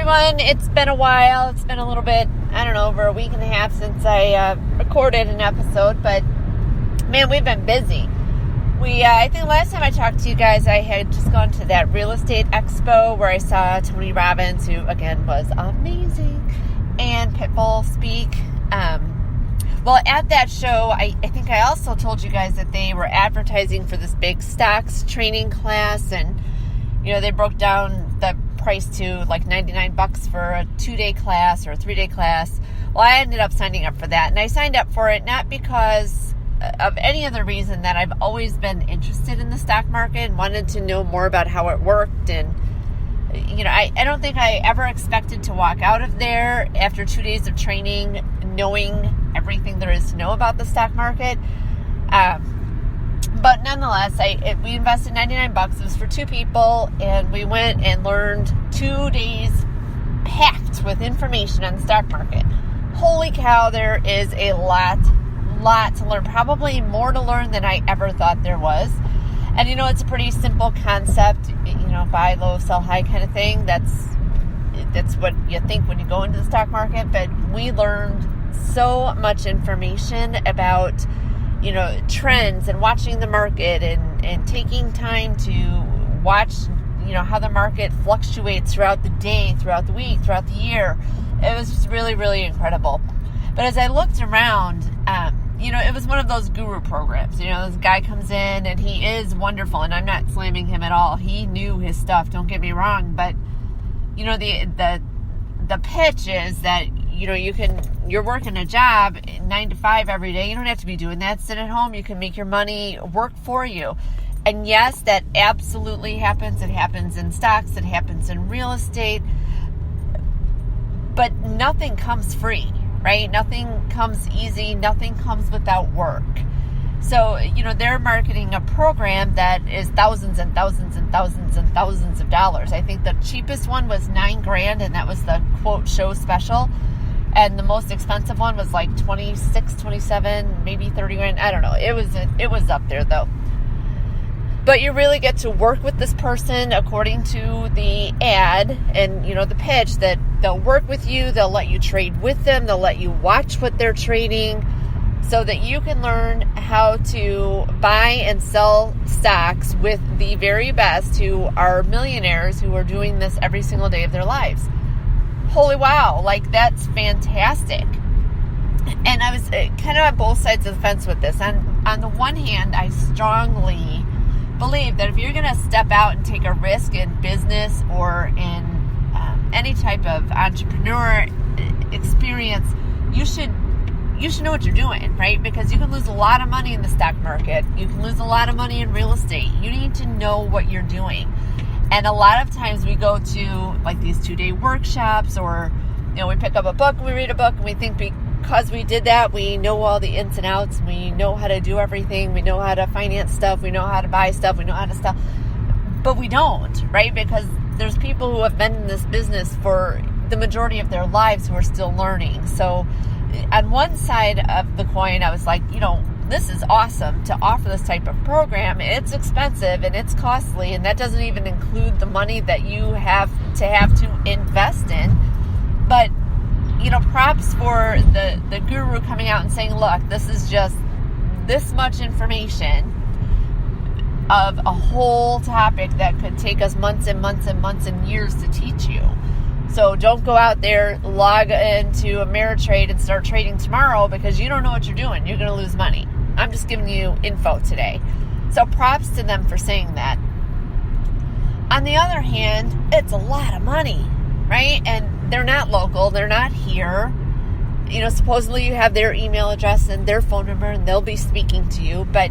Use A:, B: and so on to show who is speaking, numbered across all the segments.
A: everyone. It's been a while. It's been a little bit, over a week and a half since I recorded an episode, but man, we've been busy. I think last time I talked to you guys, I had just gone to that real estate expo where I saw Tony Robbins, who again was amazing, and Pitbull speak. Well, at that show, I think I also told you guys that they were advertising for this big stocks training class, and they broke down the price to like $99 for a 2-day class or a 3-day class. Well, I ended up signing up for that, and I signed up for it not because of any other reason that I've always been interested in the stock market and wanted to know more about how it worked. And I don't think I ever expected to walk out of there after 2 days of training knowing everything there is to know about the stock market. But nonetheless, we invested $99. It was for 2 people, and we went and learned 2 days packed with information on the stock market. Holy cow, there is a lot to learn, probably more to learn than I ever thought there was. And it's a pretty simple concept, buy low, sell high kind of thing. That's what you think when you go into the stock market. But we learned so much information about trends and watching the market and taking time to watch how the market fluctuates throughout the day, throughout the week, throughout the year. It was just really, really incredible. But as I looked around, it was one of those guru programs. This guy comes in and he is wonderful, and I'm not slamming him at all. He knew his stuff, don't get me wrong, but the pitch is that you're working a job 9 to 5 every day. You don't have to be doing that. Sit at home. You can make your money work for you. And yes, that absolutely happens. It happens in stocks. It happens in real estate. But nothing comes free, right? Nothing comes easy. Nothing comes without work. So, they're marketing a program that is thousands and thousands and thousands and thousands of dollars. I think the cheapest one was $9,000, and that was the quote show special. And the most expensive one was like 26, 27, maybe 30 grand. I don't know. It was up there though. But you really get to work with this person according to the ad and, the pitch, that they'll work with you. They'll let you trade with them. They'll let you watch what they're trading so that you can learn how to buy and sell stocks with the very best who are millionaires who are doing this every single day of their lives. Holy wow, that's fantastic. And I was kind of on both sides of the fence with this. On the one hand, I strongly believe that if you're going to step out and take a risk in business or in any type of entrepreneur experience, you should know what you're doing, right? Because you can lose a lot of money in the stock market. You can lose a lot of money in real estate. You need to know what you're doing. And a lot of times we go to like these 2-day workshops, or, we pick up a book, we read a book, and we think because we did that, we know all the ins and outs, we know how to do everything, we know how to finance stuff, we know how to buy stuff, we know how to stuff. But we don't, right? Because there's people who have been in this business for the majority of their lives who are still learning. So on one side of the coin, I was like, this is awesome to offer this type of program. It's expensive and it's costly, and that doesn't even include the money that you have to invest in. But, props for the guru coming out and saying, look, this is just this much information of a whole topic that could take us months and months and months and years to teach you. So don't go out there, log into Ameritrade and start trading tomorrow, because you don't know what you're doing. You're going to lose money. I'm just giving you info today. So props to them for saying that. On the other hand, it's a lot of money, right? And they're not local. They're not here. Supposedly you have their email address and their phone number, and they'll be speaking to you. But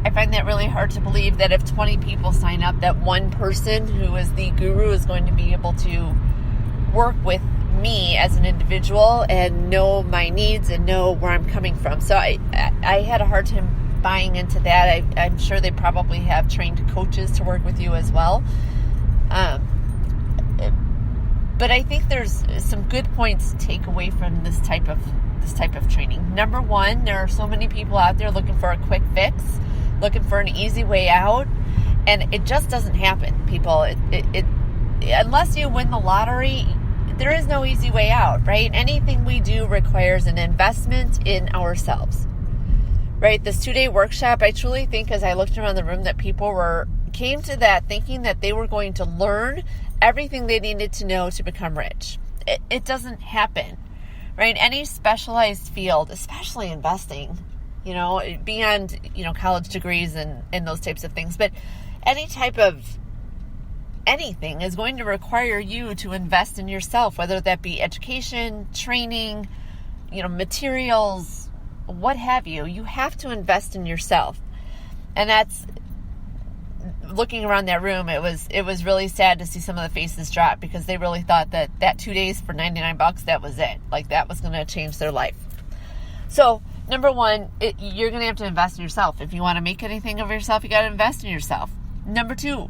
A: I find that really hard to believe that if 20 people sign up, that one person who is the guru is going to be able to work with me as an individual and know my needs and know where I'm coming from. So I had a hard time buying into that. I'm sure they probably have trained coaches to work with you as well. But I think there's some good points to take away from this type of training. Number one, there are so many people out there looking for a quick fix, looking for an easy way out, and it just doesn't happen, people. It unless you win the lottery, there is no easy way out, right? Anything we do requires an investment in ourselves, right? This 2-day workshop, I truly think as I looked around the room that people came to that thinking that they were going to learn everything they needed to know to become rich. It doesn't happen, right? Any specialized field, especially investing, beyond, college degrees and those types of things, but any type of anything is going to require you to invest in yourself, whether that be education, training, materials, what have you. You have to invest in yourself. And that's, looking around that room, it was really sad to see some of the faces drop because they really thought that 2 days for $99, that was it. Like that was going to change their life. So number one, you're going to have to invest in yourself. If you want to make anything of yourself, you got to invest in yourself. Number two,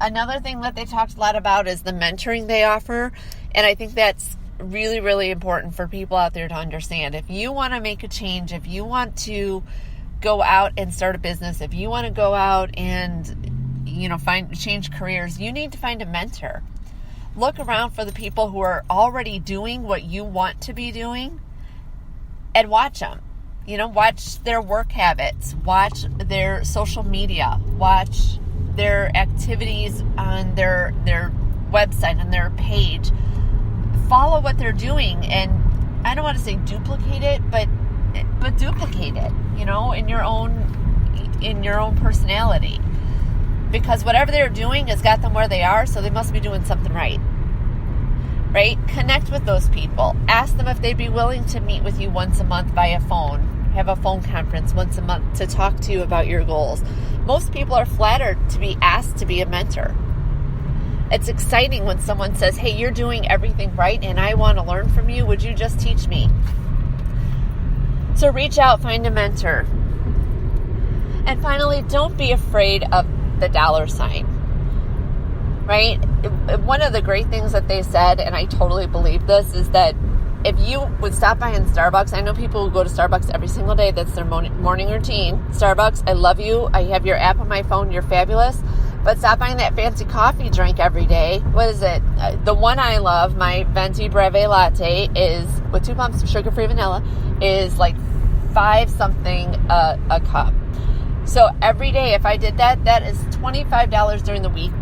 A: another thing that they talked a lot about is the mentoring they offer. And I think that's really, really important for people out there to understand. If you want to make a change, if you want to go out and start a business, if you want to go out and, change careers, you need to find a mentor. Look around for the people who are already doing what you want to be doing and watch them. Watch their work habits, watch their social media, watch their activities on their website, on their page. Follow what they're doing, and I don't want to say duplicate it, but duplicate it, in your own personality. Because whatever they're doing has got them where they are, so they must be doing something right. Right? Connect with those people. Ask them if they'd be willing to meet with you once a month via phone. Have a phone conference once a month to talk to you about your goals. Most people are flattered to be asked to be a mentor. It's exciting when someone says, hey, you're doing everything right and I want to learn from you. Would you just teach me? So reach out, find a mentor. And finally, don't be afraid of the dollar sign. Right? One of the great things that they said, and I totally believe this, is that if you would stop by in Starbucks, I know people who go to Starbucks every single day. That's their morning routine. Starbucks, I love you. I have your app on my phone. You're fabulous. But stop buying that fancy coffee drink every day. What is it? The one I love, my Venti Breve Latte, is with 2 pumps of sugar-free vanilla, is like $5 something a cup. So every day, if I did that, that is $25 during the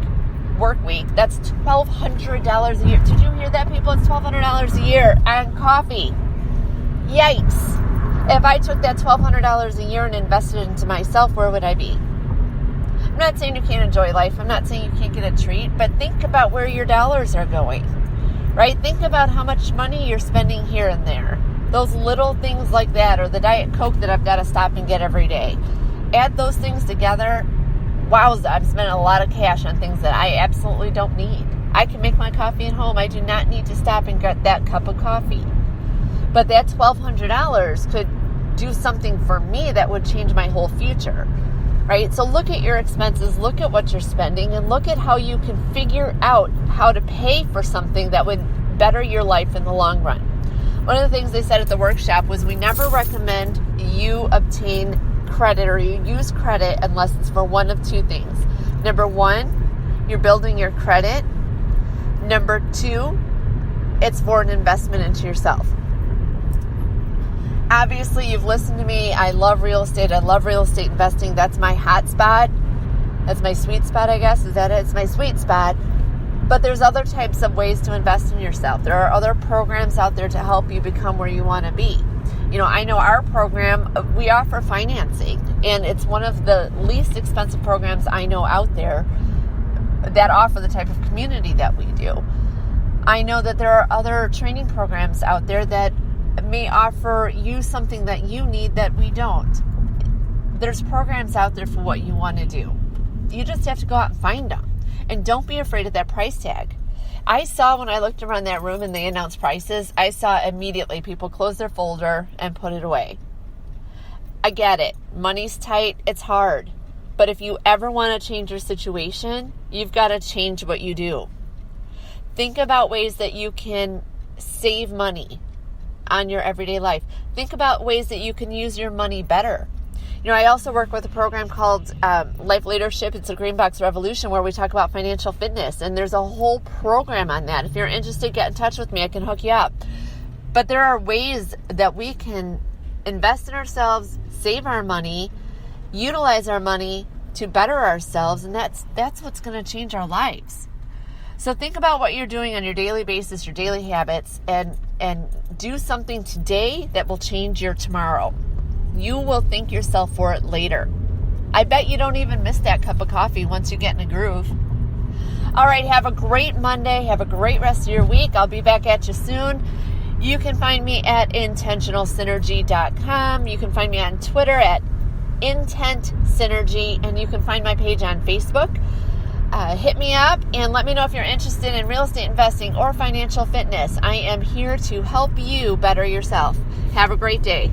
A: work week. That's $1,200 a year. Did you hear that, people? It's $1,200 a year on coffee. Yikes. If I took that $1,200 a year and invested it into myself, where would I be? I'm not saying you can't enjoy life. I'm not saying you can't get a treat, but think about where your dollars are going, right? Think about how much money you're spending here and there. Those little things like that, or the Diet Coke that I've got to stop and get every day. Add those things together. Wowza, I'm spending a lot of cash on things that I absolutely don't need. I can make my coffee at home. I do not need to stop and get that cup of coffee. But that $1,200 could do something for me that would change my whole future, right? So look at your expenses, look at what you're spending, and look at how you can figure out how to pay for something that would better your life in the long run. One of the things they said at the workshop was we never recommend you obtain credit or you use credit unless it's for one of two things. Number one, you're building your credit. Number two, it's for an investment into yourself. Obviously, you've listened to me. I love real estate. I love real estate investing. That's my hot spot. That's my sweet spot, I guess. Is that it? It's my sweet spot. But there's other types of ways to invest in yourself. There are other programs out there to help you become where you want to be. I know our program, we offer financing, and it's one of the least expensive programs I know out there that offer the type of community that we do. I know that there are other training programs out there that may offer you something that you need that we don't. There's programs out there for what you want to do. You just have to go out and find them. And don't be afraid of that price tag. I saw when I looked around that room and they announced prices, I saw immediately people close their folder and put it away. I get it. Money's tight. It's hard. But if you ever want to change your situation, you've got to change what you do. Think about ways that you can save money on your everyday life. Think about ways that you can use your money better. I also work with a program called Life Leadership. It's a Green Box Revolution, where we talk about financial fitness, and there's a whole program on that. If you're interested, get in touch with me. I can hook you up. But there are ways that we can invest in ourselves, save our money, utilize our money to better ourselves, and that's what's going to change our lives. So think about what you're doing on your daily basis, your daily habits, and do something today that will change your tomorrow. You will thank yourself for it later. I bet you don't even miss that cup of coffee once you get in a groove. All right, have a great Monday. Have a great rest of your week. I'll be back at you soon. You can find me at intentionalsynergy.com. You can find me on Twitter at Intent Synergy, and you can find my page on Facebook. Hit me up and let me know if you're interested in real estate investing or financial fitness. I am here to help you better yourself. Have a great day.